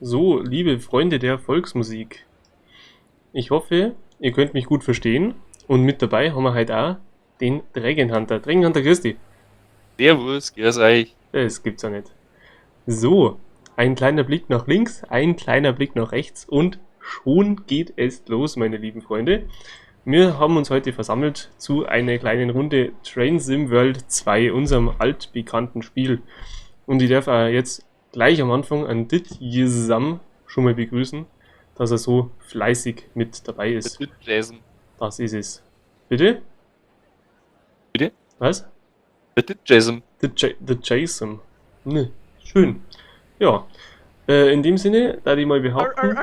So, liebe Freunde der Volksmusik, ich hoffe, ihr könnt mich gut verstehen und mit dabei haben wir heute auch den Dragon Hunter. Dragon Hunter, grüß dich. Servus, grüß euch. Das gibt's ja nicht. So, ein kleiner Blick nach links, ein kleiner Blick nach rechts und schon geht es los, meine lieben Freunde. Wir haben uns heute versammelt zu einer kleinen Runde Train Sim World 2, unserem altbekannten Spiel. Und ich darf auch jetzt gleich am Anfang an Dit Yesam schon mal begrüßen, dass er so fleißig mit dabei ist. Mit Jason. Das ist es. Bitte? Bitte? Was? Mit Jason. The Jason. Ne, schön. Ja. In dem Sinne, da die mal behaupten.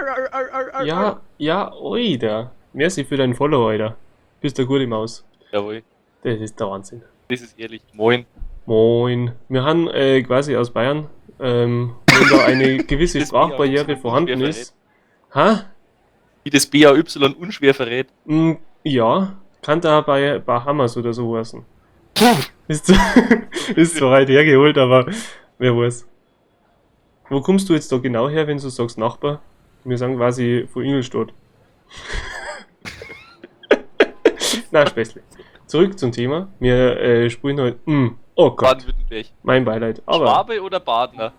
Ja, oida. Merci für deinen Follow, Alter. Bist eine gute Maus. Jawohl. Das ist der Wahnsinn. Das ist ehrlich. Moin. Moin. Wir haben quasi aus Bayern, wenn da eine gewisse Das Sprachbarriere BAY vorhanden unschwer ist. Ha? Wie das BAY unschwer verrät. Ja, kann da bei Bahamas oder so heißen. Ist, ist zwar weit hergeholt, aber wer weiß. Wo kommst du jetzt da genau her, wenn du sagst Nachbar? Wir sagen quasi von Ingolstadt. Na, Späßle. Zurück zum Thema. Wir spielen heute. Oh Gott, Baden-Württemberg. mein Beileid. Aber Schwabe oder Badner?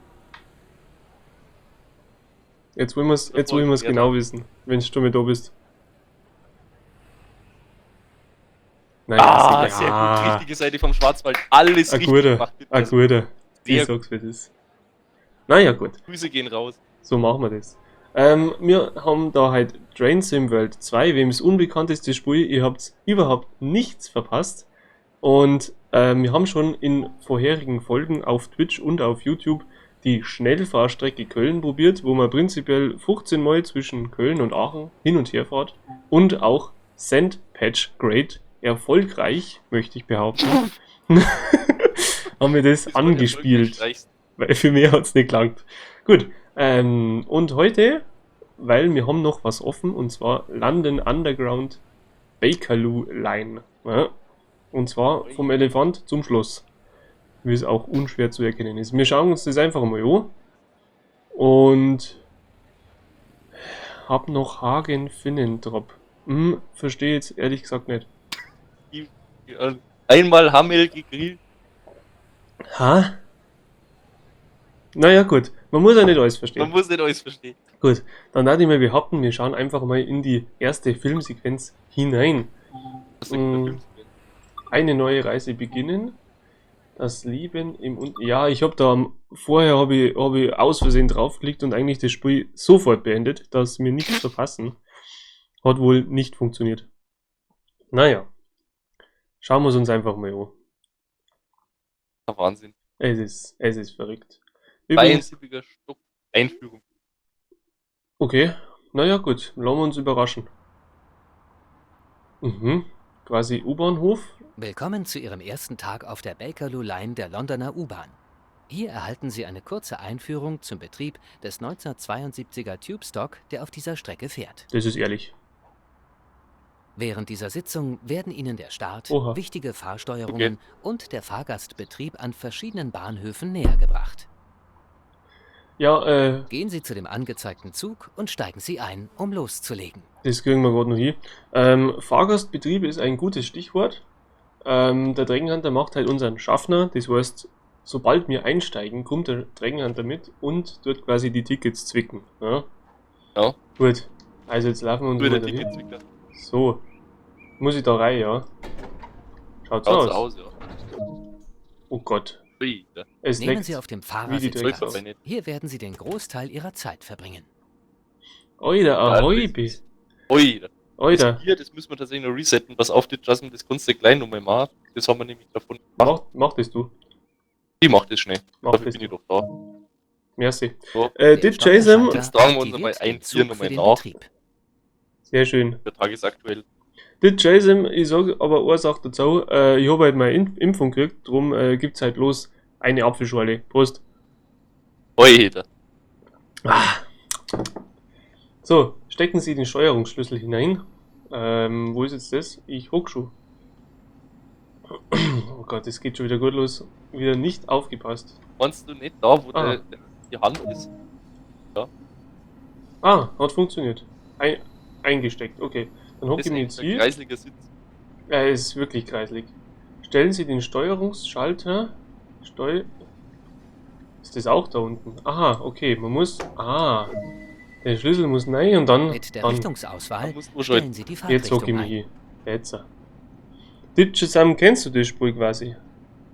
jetzt wollen wir es genau wissen, wenn du schon mal da bist. Naja, Sehr gut. Richtige Seite vom Schwarzwald. Alles ein richtig guter, gemacht. ein guter. Ich Sehr sag's, wie das ist. Naja, gut. Grüße gehen raus. So machen wir das. Wir haben da halt Train Sim World 2, wem es unbekannt ist, das Spiel, ihr habt überhaupt nichts verpasst. Und wir haben schon in vorherigen Folgen auf Twitch und auf YouTube die Schnellfahrstrecke Köln probiert, wo man prinzipiell 15 Mal zwischen Köln und Aachen hin und her fährt. Und auch Sandpatch Great erfolgreich, möchte ich behaupten, haben wir das angespielt. Weil für mich hat es nicht gelangt. Gut, und heute, weil wir haben noch was offen, und zwar London Underground Bakerloo Line. Ja? Und zwar vom Elefant zum Schloss. Wie es auch unschwer zu erkennen ist. Wir schauen uns das einfach mal an. Und hab noch Hagen Finnentrop. Verstehe jetzt ehrlich gesagt nicht. Einmal Hammel gegrillt. Ha? Naja, gut. Man muss ja nicht alles verstehen. Man muss nicht alles verstehen. Gut, dann würde ich mal behaupten, wir schauen einfach mal in die erste Filmsequenz hinein. Eine neue Reise beginnen. Das Leben im Ja, ich habe da vorher hab ich aus Versehen draufgeklickt und eigentlich das Spiel sofort beendet, dass wir nichts verpassen. Hat wohl nicht funktioniert. Naja. Schauen wir es uns einfach mal an. Wahnsinn. Es ist verrückt. Übrigens, 72er Stock Einführung. okay, naja gut, lassen wir uns überraschen. Quasi U-Bahnhof. Willkommen zu Ihrem ersten Tag auf der Bakerloo Line der Londoner U-Bahn. Hier erhalten Sie eine kurze Einführung zum Betrieb des 1972er Tubestock, der auf dieser Strecke fährt. Das ist ehrlich. Während dieser Sitzung werden Ihnen der Start, Oha. wichtige Fahrsteuerungen und der Fahrgastbetrieb an verschiedenen Bahnhöfen nähergebracht. Ja, Gehen Sie zu dem angezeigten Zug und steigen Sie ein, um loszulegen. das kriegen wir gerade noch hin. Fahrgastbetrieb ist ein gutes Stichwort. Der Dragon macht halt unseren Schaffner, das heißt, sobald wir einsteigen, kommt der Dragon mit und dort quasi die Tickets zwicken. Ja? Ja. Gut, also jetzt laufen wir uns Nur mal der dahin. Ticketswicker. So, muss ich da rein, ja? Schaut so Schaut's aus. aus, ja. Oh Gott, Ui, da. es Nehmen leckt. Sie auf dem Wie die Fahrersitz Drecksau. Platz. Soll's aber nicht. Hier werden Sie den Großteil Ihrer Zeit verbringen. Oida, ahoi, das Ui, da. Oida. Hier, das müssen wir tatsächlich noch resetten. Was auf, das kannst du gleich nochmal machen. Das haben wir nämlich davon. Mach das du. Ich mach das schnell. Mach Dafür das bin ich du. doch da. Merci. So, Dit Jason, Stoppenschalter jetzt tragen wir uns aktiviert nochmal ein den Tier Zug nochmal für den nach. Betrieb. sehr schön. Der Tag ist aktuell. Dit Jason, ich sag aber eine Sache dazu, ich habe halt meine Impfung gekriegt, darum gibt's halt bloß eine Apfelschorle. Prost. Ui, da. So, stecken Sie den Steuerungsschlüssel hinein. Wo ist jetzt das? Ich hock schon. Oh Gott, das geht schon wieder gut los. Wieder nicht aufgepasst. Meinst du nicht da, wo Ah. die Hand ist? Ja. Ah, hat funktioniert. Eingesteckt, okay. Dann hocke Das ich ist mir echt jetzt ein hier. kreisliger Sitz. Es ist wirklich kreislig. Stellen Sie den Steuerungsschalter. Ist das auch da unten? Aha, okay. Man muss. Ah. Der Schlüssel muss rein und dann. Mit der dann Da Richtungsauswahl musst du stellen schon. Sie die jetzt hocke ich Fahrtrichtung mich ein. hier. Jetzt. Das zusammen kennst du das Spiel quasi.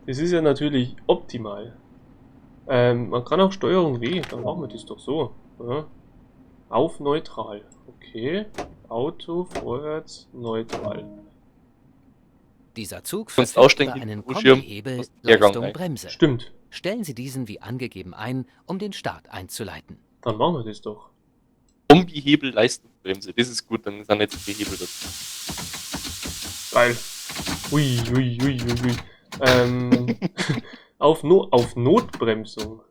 Das ist ja natürlich optimal. Man kann auch Steuerung W. Dann machen wir das doch so. Ja. Auf neutral. Okay. Auto, vorwärts, neutral. Dieser Zug Kannst verfügt aussteigen, über den einen U-Schirm, Kombihebel hast den Hergang Leistung rein. Bremse. Stimmt. Stellen Sie diesen wie angegeben ein, um den Start einzuleiten. Dann machen wir das doch. Kombihebel, Leistungsbremse. Das ist gut, dann sind jetzt die Hebel dazu. Geil. Ui, ui, ui, ui, ui. Auf Notbremsung.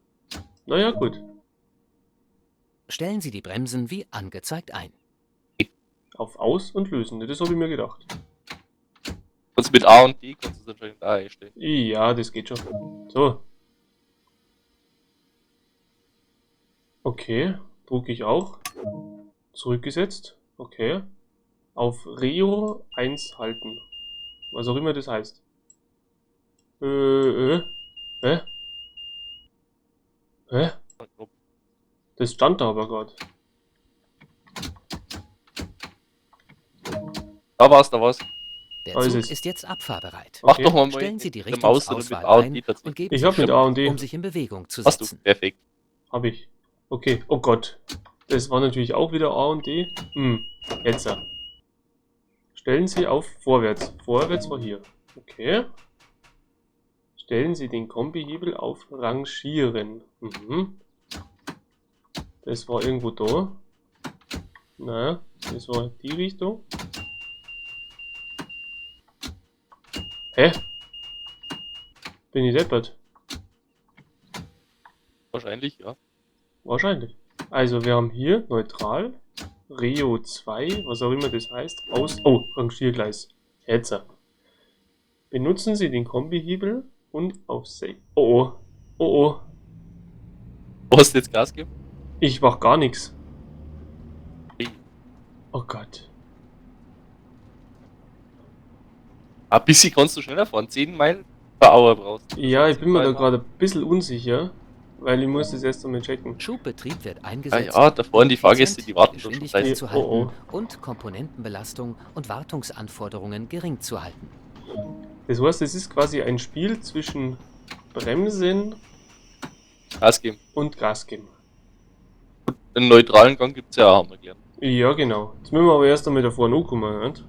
Naja, gut. Stellen Sie die Bremsen wie angezeigt ein. Auf Aus- und Lösen. Das habe ich mir gedacht. Also mit A und D kannst du es anscheinend da einstellen. Ja, das geht schon. So. Okay. Drucke ich auch. Zurückgesetzt. Okay. Auf Rio 1 halten. Was auch immer das heißt. Hä? Hä? Das stand da aber gerade. Da war's, da war's. Der Da ist Zug es. ist jetzt abfahrbereit. Mach Okay. doch mal Stellen Sie die mit der Maus oder mit Richtungsauswahl A und ein D und tatsächlich. geben Ich Sie habe mit Stopp, A und D. um sich in Bewegung zu Hast du, setzen. perfekt. Habe ich. Okay. Oh Gott. Das war natürlich auch wieder A und D. Jetzt. Stellen Sie auf Vorwärts. Vorwärts war hier. Okay. Stellen Sie den Kombihebel auf Rangieren. Das war irgendwo da. Na, das war die Richtung. Hä? Bin ich deppert? Wahrscheinlich, ja. Wahrscheinlich. Also wir haben hier neutral, Rio 2, was auch immer das heißt, Rangiergleis. Jetzt. Benutzen Sie den Kombihebel und auf Save. Oh oh. Oh oh. Wo hast du jetzt Gas gegeben? Ich mach gar nichts. Hey. Oh Gott. Ein bisschen kannst du schneller fahren. 10 Meilen per Hour brauchst du. Ja, ich bin mir da 10 Meilen. gerade ein bisschen unsicher, weil ich muss das erst einmal checken. Schubbetrieb wird Ah eingesetzt, ja, da vorne die um Fahrgäste, die warten schon Geschwindigkeit Zeit. zu halten Oh und Komponentenbelastung und Wartungsanforderungen gering zu halten. Das heißt, es ist quasi ein Spiel zwischen Bremsen Gas geben. und Gas geben. Den neutralen Gang gibt's ja auch, haben wir gelernt. Ja, genau. Jetzt müssen wir aber erst einmal da vorne ankommen, nicht?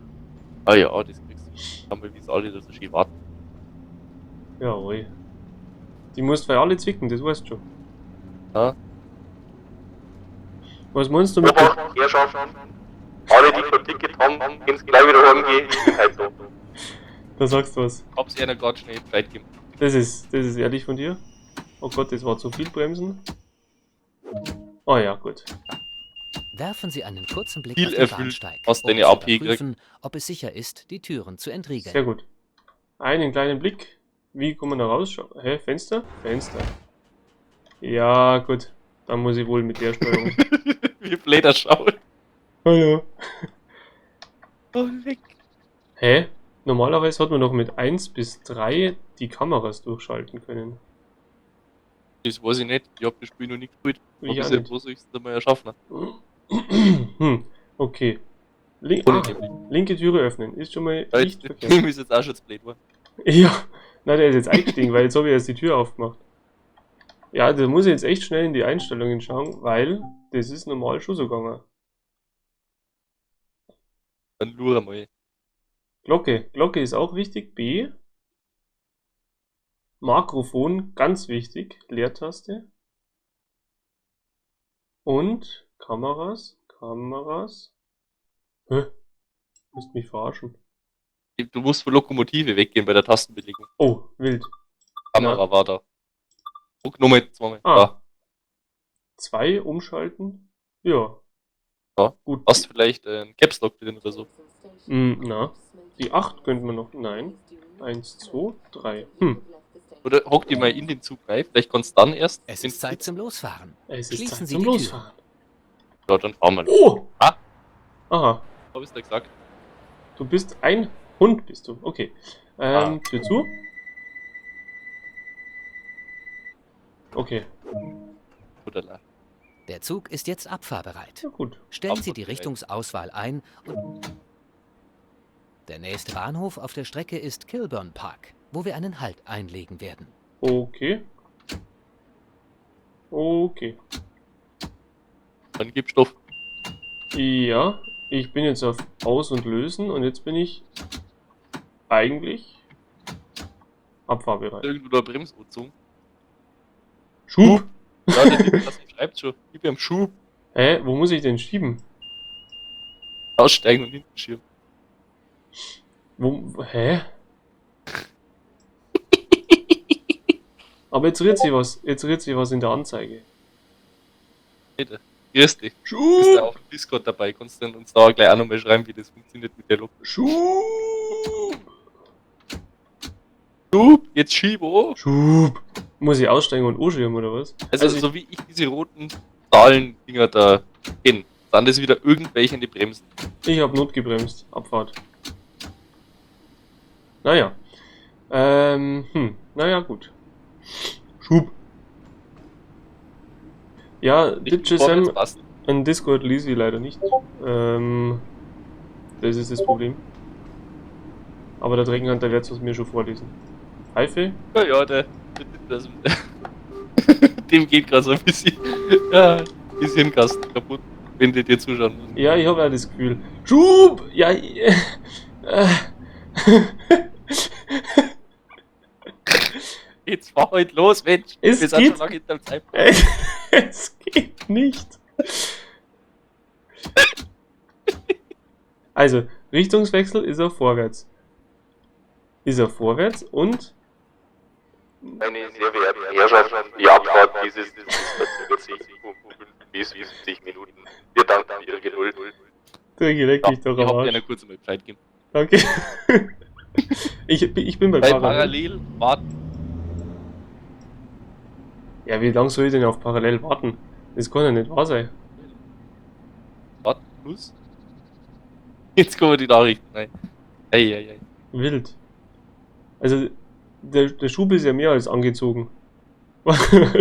Ah ja, das kriegst du. Haben wir wie es alle da so schön warten. Jawohl. Die musst du für alle zwicken, das weißt du schon. Ja. Was meinst du mit der... Herrschaften, alle, die kein Ticket haben, können gleich wieder heimgehen. Ich bin halt da. Da sagst du was. Hab's einer gerade schnell Bescheid gegeben. Das ist ehrlich von dir. Oh Gott, das war zu viel Bremsen. Oh ja, gut. Werfen Sie einen kurzen Blick Ziel auf den erfüllt. Bahnsteig, Hast um deine zu AP überprüfen, ob es sicher ist, die Türen zu entriegeln. Sehr gut. Einen kleinen Blick. Wie kann man da rausschauen? Hä, Fenster? Fenster. Ja, gut. Dann muss ich wohl mit der Steuerung. Wie Blätter schauen. Hallo. Oh, weg. Hä? Normalerweise hat man noch mit 1 bis 3 die Kameras durchschalten können. Das weiß ich nicht. Ich hab das Spiel noch nicht gespielt. Ich Aber auch bis jetzt nicht. muss ich es mal erschaffen. Okay. Ohne Nebel. Linke Türe öffnen. Ist schon mal Ja, nicht jetzt, verkehrt. mir ist jetzt auch schon das Blöd geworden. Ja. Na, der ist jetzt eingestiegen, weil jetzt habe ich erst die Tür aufgemacht. Ja, da muss ich jetzt echt schnell in die Einstellungen schauen, weil das ist normal schon so gegangen. Dann lure mal. Glocke. Glocke ist auch wichtig. B. Makrofon, ganz wichtig. Leertaste. Und Kameras. Kameras. Hä? Du musst mich verarschen. Du musst von Lokomotive weggehen bei der Tastenbelegung. Oh, wild. Kamera war da. Guck nochmal zweimal. Ah. Da. 2 umschalten. Ja. Ja. Gut. Hast du vielleicht einen Caps Lock drin oder so? Na. Die 8 könnten wir noch. Nein. 1, 2, 3. Oder hock die mal in den Zug rein. Vielleicht kannst du dann erst. Es ist Zeit zum Losfahren. Es ist Schließen Zeit Sie zum die Tür. Losfahren. Ja, dann fahren wir. Oh! Ah. Aha. Hab ich's da gesagt? Du bist ein Hund, bist du. Okay. Tür zu. Okay. Oder Der Zug ist jetzt abfahrbereit. Ja, gut. Stellen Sie die Abfahrbereit. Richtungsauswahl ein und der nächste Bahnhof auf der Strecke ist Kilburn Park, wo wir einen Halt einlegen werden. Okay. Okay. Dann gib Stoff. Ja, ich bin jetzt auf Aus- und Lösen und jetzt bin ich eigentlich abfahrbereit. Irgendwo der Bremsuzung. Schub! Ja, der Niklas schreibt schon. Gib ihm Schuh. Hä, wo muss ich denn schieben? Aussteigen und hinten schieben. Hä? Aber jetzt rührt sich was. Jetzt rührt sich was in der Anzeige. Bitte. Grüß dich. Du bist ja Schub! auf dem Discord dabei. Kannst du denn uns da gleich auch nochmal schreiben, wie das funktioniert mit der Lok? Schub! Du, jetzt schieb auch. Schub! Muss ich aussteigen und anschieben oder was? Also, so wie ich diese roten Zahlendinger da kenne, dann das wieder irgendwelche in die Bremsen. Ich habe notgebremst. Abfahrt. Naja. Naja, gut. Schub. Ja, DipGSM, Passen. an Discord lese ich leider nicht. Das ist das Problem. Aber der Dreckenhunter wird es mir schon vorlesen. Haife? Ja, ja, das, dem geht gerade so ein bisschen, ja, ist Hirnkasten kaputt, wenn die dir zuschauen müssen. Ja, ich habe ja das Gefühl. Schub! Ja, Jetzt fahr halt los, Mensch. Es Wir sind geht. schon lange hinter dem Zeitpunkt. es geht nicht. Also, Richtungswechsel ist er vorwärts. Ist er vorwärts und Meine sehr verehrten Herrschaften, die Abfahrt dieses verzögert sich um 5 bis 50 Minuten. Wir danken für Ihre Geduld. der leck mich doch Ich am hab dir Arsch. noch kurz mal Bescheid geben. Danke. ich bin bei Bei Parallel. parallel warten. Ja, wie lange soll ich denn auf Parallel warten? Das kann ja nicht wahr sein. Warten plus. Jetzt kommen die Nachrichten rein. Ei. Wild. Also, der Schub ist ja mehr als angezogen.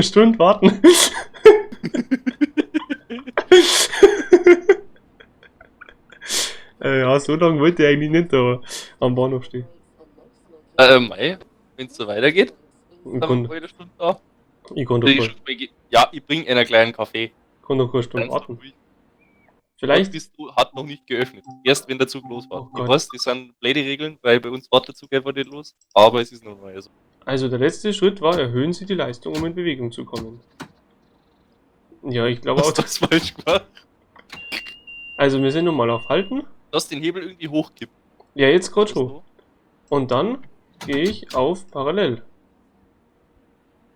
Stunde warten. Ja, so lange wollte ich eigentlich nicht da am Bahnhof stehen. Mei, wenn es so weitergeht, Ich dann haben kann, wir eine Stunde da. ich kann doch keine- Ja, ich bring einen kleinen Kaffee. kann doch keine Stunde Ganz warten. ruhig. Vielleicht, Das hat noch nicht geöffnet. Erst wenn der Zug losfährt. Oh Ich Gott. weiß, das sind blöde Regeln, weil bei uns wartet der Zug einfach nicht los. Aber es ist noch mal so. also der letzte Schritt war, erhöhen Sie die Leistung, um in Bewegung zu kommen. Ja, ich glaube auch. Hast du das falsch gemacht? Also wir sind nun mal auf Halten. Du hast den Hebel irgendwie hochkippt. Ja, jetzt gerade schon. So. Und dann gehe ich auf Parallel.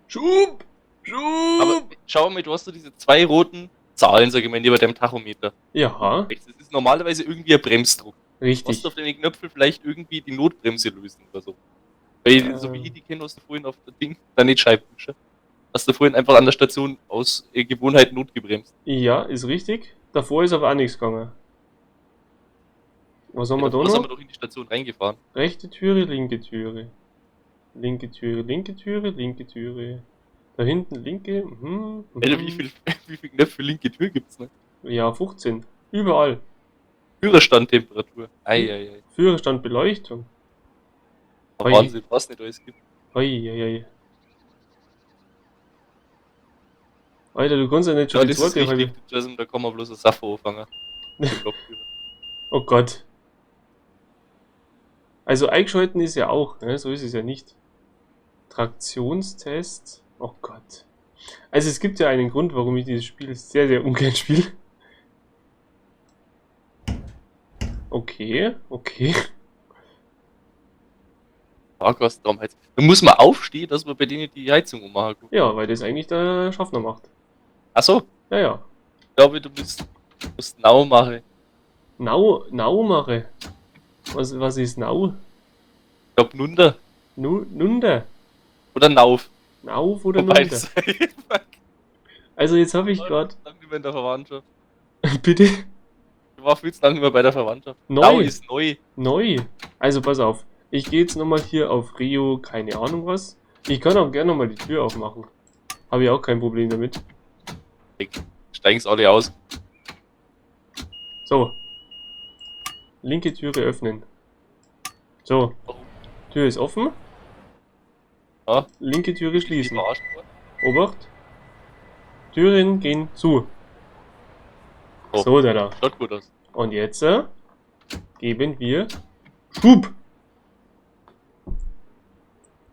Schub! Schub! Aber schau mal, du hast da diese zwei roten Zahlen, sag ich mal, neben deinem Tachometer. Ja, Das ist normalerweise irgendwie ein Bremsdruck. Du richtig. hast auf deine Knöpfe vielleicht irgendwie die Notbremse lösen oder so. Weil, so wie ich die kenne, hast du vorhin auf das Ding, da nicht Scheibenwischer. Hast du vorhin einfach an der Station aus Gewohnheit notgebremst. Ja, ist richtig. Davor ist aber auch nichts gegangen. Was haben wir da davor sind noch? wir doch in die Station reingefahren. Rechte Türe, linke Türe. Linke Türe, linke Türe, linke Türe. Da hinten linke. Alter, wie viel Knöpfe für linke Tür gibt's, ne? Ja, 15. Überall. Führerstandtemperatur. Eieiei. Führerstand, Beleuchtung. Oi. Wahnsinn, was nicht alles gibt. Ei. Alter, du kannst ja nicht schon Ja, die das ist zweite richtig. halbe. Da kann man bloß ein Saffo anfangen. Den Lokführer. Oh Gott. Also eingeschalten ist ja auch, ne? So ist es ja nicht. Traktionstest. Oh Gott. Also es gibt ja einen Grund, warum ich dieses Spiel sehr, sehr ungern spiele. Okay. Fahrgastraum heizt. Da muss man aufstehen, dass man bei denen die Heizung ummachen kann. Ja, weil das eigentlich der Schaffner macht. Achso, Ja. ich glaube, du musst Nau machen. Nau mache. Was ist Nau? Ich glaube, Nunder. Nunder. Oder Nauf. Nauf oder Wobei Nunder? das einfach Also jetzt habe ich gerade. Dann in der Verwandtschaft. Bitte? Ich war viel zu lange immer bei der Verwandtschaft. Neu. Blau ist neu. Neu. Also pass auf. Ich gehe jetzt nochmal hier auf Rio, keine Ahnung was. Ich kann auch gerne nochmal die Tür aufmachen. Habe ich auch kein Problem damit. Steigen's alle aus. So. Linke Türe öffnen. So. Tür ist offen. Ja. Linke Türe Die schließen. verarscht worden. Obacht. Türen gehen zu. Oh. So, da. Schaut gut aus. Und jetzt geben wir Schub.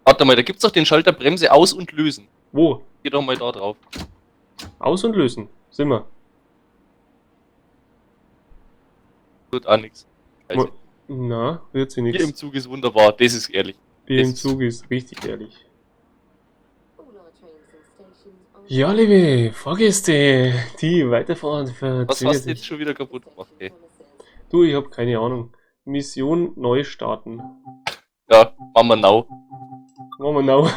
Warte mal, da gibt's doch den Schalter Bremse aus und lösen. Wo? Geh doch mal da drauf. Aus und lösen. Sind wir. Tut auch nix. Also, Mo- Na, wird sie hier im nichts. Zug ist wunderbar, das ist ehrlich. Hier im das- Zug ist richtig ehrlich. Ja, liebe Fahrgäste, die weiterfahren Was verzögert hast du jetzt sich. schon wieder kaputt gemacht, ey? Du, ich habe keine Ahnung. Mission neu starten. Ja, machen wir now. Machen wir now.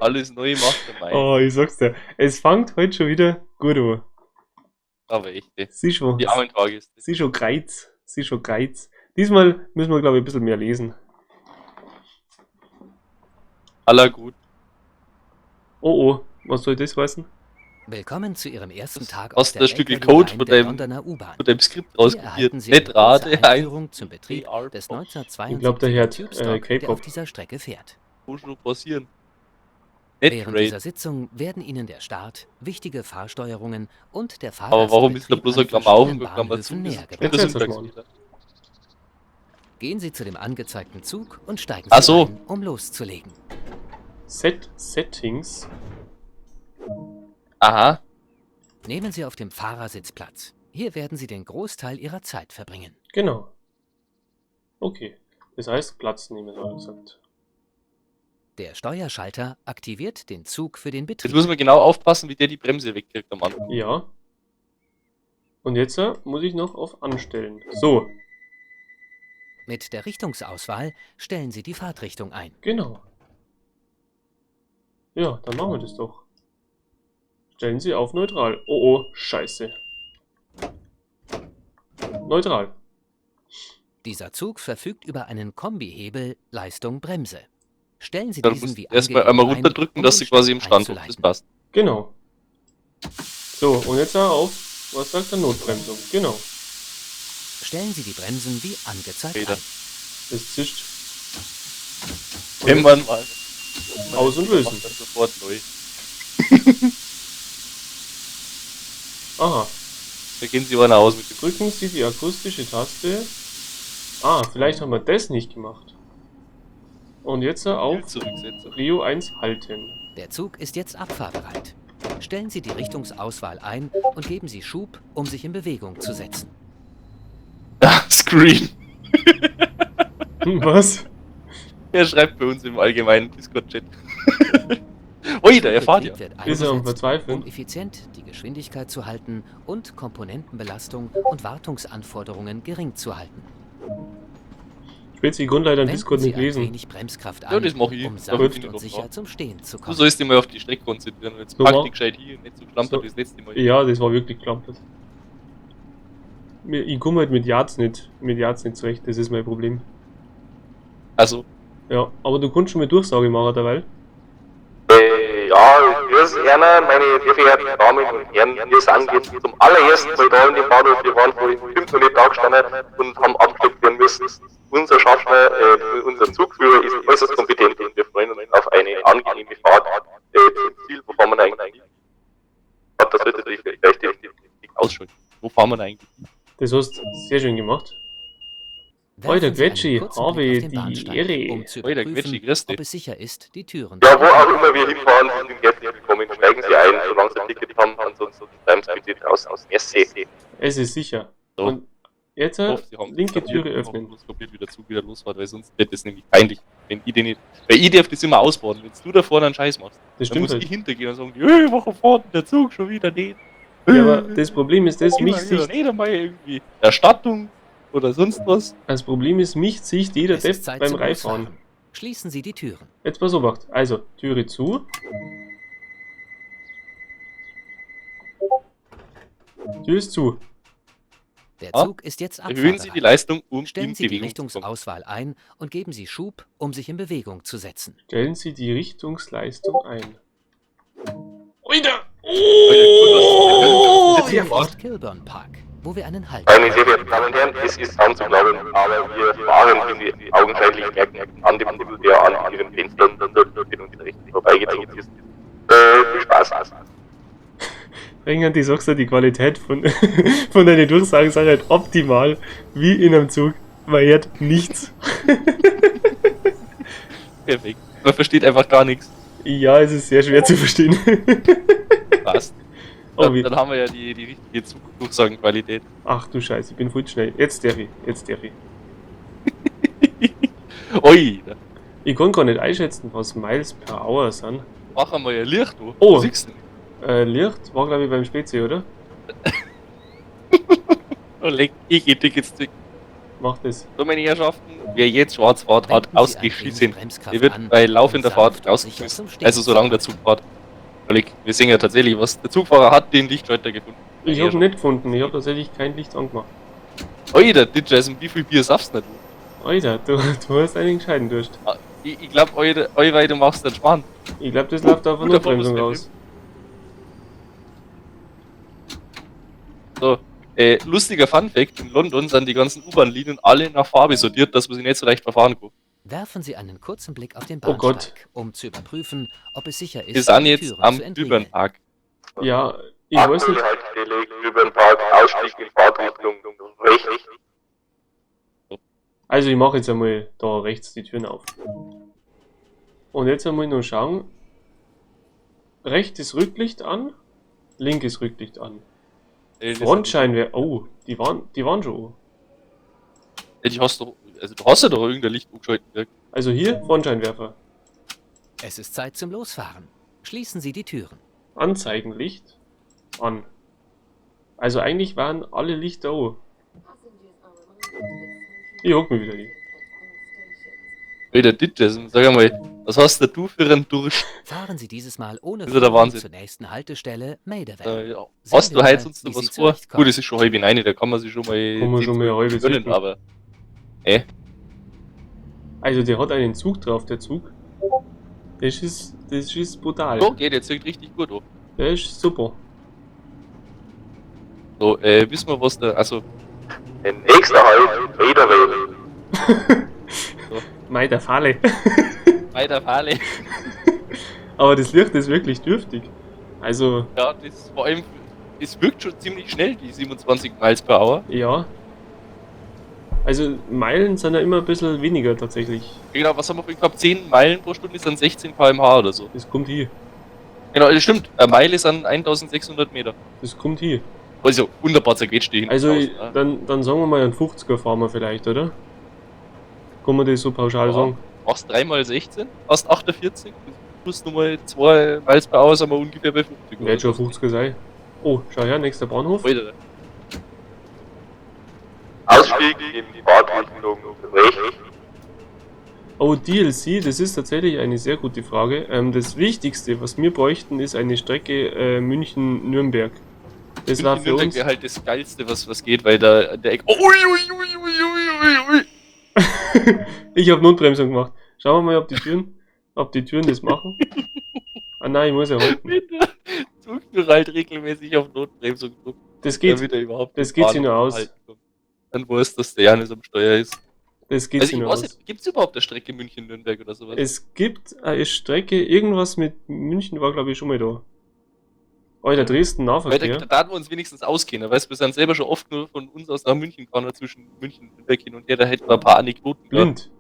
Alles neu macht der Mai. Oh, ich sag's dir. Es fängt heute schon wieder gut an. Aber echt, ey. Sie schon. Die armen Fahrgäste. Sie schon Greiz. Sie schon Greiz. Diesmal müssen wir, glaube ich, ein bisschen mehr lesen. Aller gut. Oh, oh. Was soll das heißen? Willkommen zu Ihrem ersten Tag hast auf der du ein Stückchen Bakerloo Code Line von der deinem- Londoner U-Bahn. Von deinem Skript Hier rauskopiert. erhalten Sie Nicht eine kurze Rate, Einführung zum Betrieb des Ich glaub, 1972 der hört, Tube-Stock, der K-Pop. auf dieser Strecke fährt. Wo schon passieren. Nicht Während dieser Raid. Sitzung werden Ihnen der Start, wichtige Fahrsteuerungen und der Aber warum ist da Fahrgastbetrieb bloß an ein Klammer auf und verschiedenen Klammer Bahnhöfen zu? näher Das ist gebracht. das Erzähl's doch Syntaxfehler. Gehen Sie zu dem angezeigten Zug und steigen Ach Sie so. ein, um loszulegen. Settings. Aha. Nehmen Sie auf dem Fahrersitz Platz. Hier werden Sie den Großteil Ihrer Zeit verbringen. Genau. Okay. Das heißt, Platz nehmen, hat er gesagt. Der Steuerschalter aktiviert den Zug für den Jetzt Betrieb. muss man genau aufpassen, wie der die Bremse wegkriegt am Anfang. Ja. Und jetzt muss ich noch auf Anstellen. So, Mit der Richtungsauswahl stellen Sie die Fahrtrichtung ein. genau. Ja, dann machen wir das doch. Stellen Sie auf neutral. Oh, oh, scheiße. Neutral. Dieser Zug verfügt über einen Kombihebel Leistung Bremse. Stellen Sie Dann diesen musst wie du erstmal angegeben einmal ein, runterdrücken, um dass den sie quasi im Start Stand ist. Das einzuleiten. passt. Genau. So, und jetzt auf, was sagt der Notbremsung? Genau. Stellen Sie die Bremsen wie angezeigt Feder. ein. Das zischt. Und Wenn man mal. Aus- und lösen. Macht das sofort neu. aha. Da gehen sie mal nach Hause mit dem. Drücken Sie die akustische Taste. Ah, vielleicht haben wir das nicht gemacht. Und jetzt auf Zurücksetzen. Rio 1 halten. Der Zug ist jetzt abfahrbereit. Stellen Sie die Richtungsauswahl ein und geben Sie Schub, um sich in Bewegung zu setzen. Ah, Screen. Was? Er schreibt bei uns im allgemeinen Discord-Chat. Ui, da erfahrt ihr. Betrieb wird Ist er am eingesetzt, Verzweifeln? um effizient die Geschwindigkeit zu halten und Komponentenbelastung und Wartungsanforderungen gering zu halten. Ich will die Grundleiter im Wenden Discord Sie nicht ein lesen. wenig Bremskraft Ja, an, das mach ich. um Da sanft bin ich und doch sicher drauf. zum Stehen zu Du kommen. sollst dich mal auf die Strecke konzentrieren. Und jetzt So pack mach- dich gescheit hier, nicht so schlampert So. wie das letzte Mal. Ja, das war wirklich klampert. Ich komme halt mit Yards nicht zurecht, das ist mein Problem. Also, Ja, aber du kannst schon mal Durchsage machen derweil. Ja, grüß Erna, meine sehr verehrten Damen und Herren, wir sind jetzt zum allerersten Mal da in dem Bahnhof, wir waren vor 5 Minuten da gestanden und haben abgecheckt werden müssen. Unser Schaffner, unser Zugführer ist äußerst kompetent und wir freuen uns auf eine angenehme Fahrt zum Ziel, wo fahren wir denn eigentlich? Ich glaube, das sollte sich gleich die ausschalten. Wo fahren wir denn eigentlich? Das hast du sehr schön gemacht. Werfen Heute Sie einen Quetschi, kurzen habe Blick auf den die Bahnsteig, Ehre. um zu Heute überprüfen, Quetschi, grüß dich. ob es sicher ist, die Türen Ja, wo auch immer wir hinfahren, Sie sind herzlich willkommen. Steigen Sie ein, solange Sie ein Ticket haben, ansonsten bleiben Sie bitte draußen aus. Merci. Es ist sicher. So. Und jetzt Ich hoffe, Sie haben linke kapiert, Türe ich hoffe, öffnen. das kapiert, wie der Zug wieder losfährt, weil sonst wird das nämlich peinlich. Wenn ich den nicht. Weil ich darf das immer ausbauen. Wenn du da vorne einen Scheiß machst, Das dann stimmt muss halt. ich hintergehen und sagen, warum fährt denn der Zug schon wieder nicht? Ja, aber das Problem ist, dass mich Sicht, nicht einmal irgendwie Erstattung oder sonst was. das Problem ist, mich sieht jeder Es Depp ist Zeit beim zum Reinfahren. Losfahren. Schließen Sie die Türen. Jetzt pass auf, also, Türe zu. Tür ist zu. Der Ja. Zug ist jetzt Erhöhen Sie die abfahrbereit. Leistung, um Stellen in Sie die Bewegung zu kommen. Richtungsauswahl ein und geben Sie Schub, um sich in Bewegung zu setzen. Stellen Sie die Richtungsleistung ein. Oida! Oh! Hier ist Kilburn Park, wo wir einen Halt Meine machen. sehr verehrten Damen und Herren, es ist kaum zu glauben, aber wir fahren, wie Sie augenscheinlich merken, an dem Tunnel, der an Ihren Fenstern und rechts vorbeigezogen ist. Viel Spaß. Ringern, die sagst du, die Qualität von, von deinen Durchsagen sind halt optimal, wie in einem Zug. Man hört nichts. Perfekt. Man versteht einfach gar nichts. Ja, es ist sehr schwer zu verstehen. Passt. Oh, Dann, wie. dann haben wir ja die richtige Zugdurchsagenqualität. Ach du Scheiße, ich bin voll schnell. Jetzt darf ich, jetzt darf ich. Oi, da Ich kann gar nicht einschätzen, was Miles per Hour sind. machen wir ja Licht, du. Oh. Siehst du? Licht war glaube ich beim Spezi, oder? Oh, leck, ich geh Tickets zurück. Macht es. So, meine Herrschaften, wer jetzt schwarz fährt, hat Wenden Sie ein ausgeschissen. wenig Bremskraft Er wird an bei laufender und Fahrt sanft und sicher rausgeschmissen. zum Stehen Also solange der Zug fährt. Leck, wir sehen ja tatsächlich was. Der Zugfahrer hat den Lichtschalter gefunden. Ich habe ihn nicht gefunden, ich habe tatsächlich kein Licht angemacht. Oi, der Jason, wie viel Bier saffst du? Alter, du hast einen gescheiten Durst. Ich glaub, du machst den Schmarrn. Ich glaube, das läuft auf eine Guter Notbremsung Fokus, raus. So, lustiger Funfact, in London sind die ganzen U-Bahn-Linien alle nach Farbe sortiert, dass man sie nicht so leicht verfahren kann. Werfen Sie einen kurzen Blick auf den Oh Gott. Bahnsteig, um zu überprüfen, ob es sicher ist, Wir sind die jetzt Türen am zu entriegeln. Glühbirnpark. Ja, ich weiß nicht. Haltestelle, Glühbirnpark, Ausstieg in Fahrtrichtung rechts. Also ich mache jetzt einmal da rechts die Türen auf. Und jetzt einmal noch schauen. Rechtes Rücklicht an, linkes Rücklicht an. Frontscheinwerfer. Oh, die waren schon. Du hast ja doch irgendein Licht umgeschaltet. Dirk. Also hier Frontscheinwerfer. Es ist Zeit zum Losfahren. Schließen Sie die Türen. Anzeigenlicht an. Also eigentlich waren alle Lichter an. Ich hock mich wieder hin. Der Jason, sag einmal, was hast denn du für einen Durst? Fahren Sie dieses Mal ohne Das ist ja der Vorrang Wahnsinn. zur nächsten Haltestelle Maidavale. Ja. Sehen Hast wir du heute mal, uns wie noch was Sie vor? zurechtkommen. Gut, es ist schon halb hinein, da kann man sich schon mal. Kann man schon mal eine halbe gönnen, Zeit. aber. Also der hat einen Zug drauf, der Zug. Das ist brutal. So, geht jetzt richtig gut auf. Der ist super. So, wissen wir, was da. Also, Nächster Halt, Maidavale. Mei, der Falle. weiter Falle. Aber das Licht ist wirklich dürftig. Also, Ja, das vor allem. Es wirkt schon ziemlich schnell, die 27 Miles per Hour. ja. Also, Meilen sind ja immer ein bisschen weniger tatsächlich. Genau, was haben wir vorhin gehabt? 10 Meilen pro Stunde sind 16 km/h oder so. Das kommt hier. Genau, das stimmt. Eine Meile sind 1600 Meter. Das kommt hier. Also, wunderbar zerquetscht die hinten Also, raus, ne? dann sagen wir mal einen 50er fahren wir vielleicht, oder? Kann man das so pauschal Ja. sagen? Machst 3 mal 16, hast 48. Plus nochmal 2 Miles per Hour sind wir ungefähr bei 50. Wird schon 50er sein. Oh, schau her, nächster Bahnhof. Alter. Ausstieg in Fahrtrichtung rechts. Oh, DLC, das ist tatsächlich eine sehr gute Frage. Das Wichtigste, was wir bräuchten, ist eine Strecke München-Nürnberg. Das war für Nürnberg uns. wäre halt das Geilste, was geht, weil da der Eck. Oh, ui, ui, ui, ui, ui, ui. Ich habe Notbremsung gemacht. Schauen wir mal, ob die Türen das machen. Ah nein, ich muss ja halten. Wenn der Zugführer halt regelmäßig auf Notbremsung drückt, Das geht, damit er überhaupt das die geht Bahn sich noch aus. halten kann. Dann weiß, dass der Janis am Steuer ist. das geht Also sich ich noch weiß aus. nicht, gibt es überhaupt eine Strecke München-Nürnberg oder sowas? Es gibt eine Strecke, irgendwas mit München war glaube ich schon mal da. Alter, Dresden Weil Nahverkehr. da darf wir uns wenigstens auskennen. Weißt du, wir sind selber schon oft nur von uns aus nach München gefahren, zwischen München und Nürnberg hin und her. Da hätten wir ein paar Anekdoten. Blind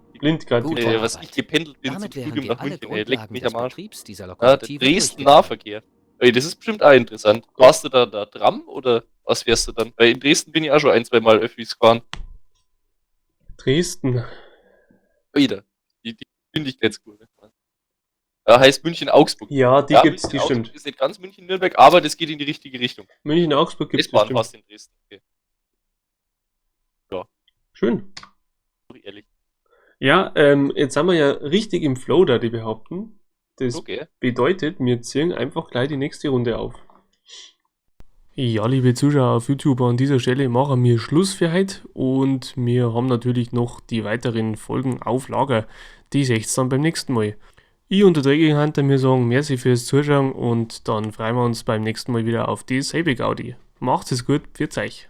gerade. Gut. Was ich gependelt bin Damit zum wären Studium wir nach alle München. Ey, leckt Grundlagen mich des am Arsch. Betriebs dieser Ja, der Lokomotive Dresden durchgegangen. Nahverkehr. Ey, das ist bestimmt auch interessant. Warst du da Tram oder was wärst du dann? Weil in Dresden bin ich auch schon 1-2 Mal Öffis gefahren. Dresden. Wieder. Die Geschwindigkeitskurve. Ja, heißt München-Augsburg. Ja, die Ja, gibt's, die München-Augsburg stimmt. ist nicht ganz München-Nürnberg, aber das geht in die richtige Richtung. München-Augsburg gibt's S-Bahn bestimmt. fast in Dresden. Okay. Schön. Ehrlich. Ja, jetzt sind wir ja richtig im Flow da, die behaupten. Das Okay. bedeutet, wir ziehen einfach gleich die nächste Runde auf. Ja, liebe Zuschauer auf YouTube, an dieser Stelle machen wir Schluss für heute und wir haben natürlich noch die weiteren Folgen auf Lager. Die seht ihr dann beim nächsten Mal. Ich und der Träger Hunter, wir sagen merci fürs Zuschauen und dann freuen wir uns beim nächsten Mal wieder auf die selbe Gaudi. Macht es gut, pfiat euch.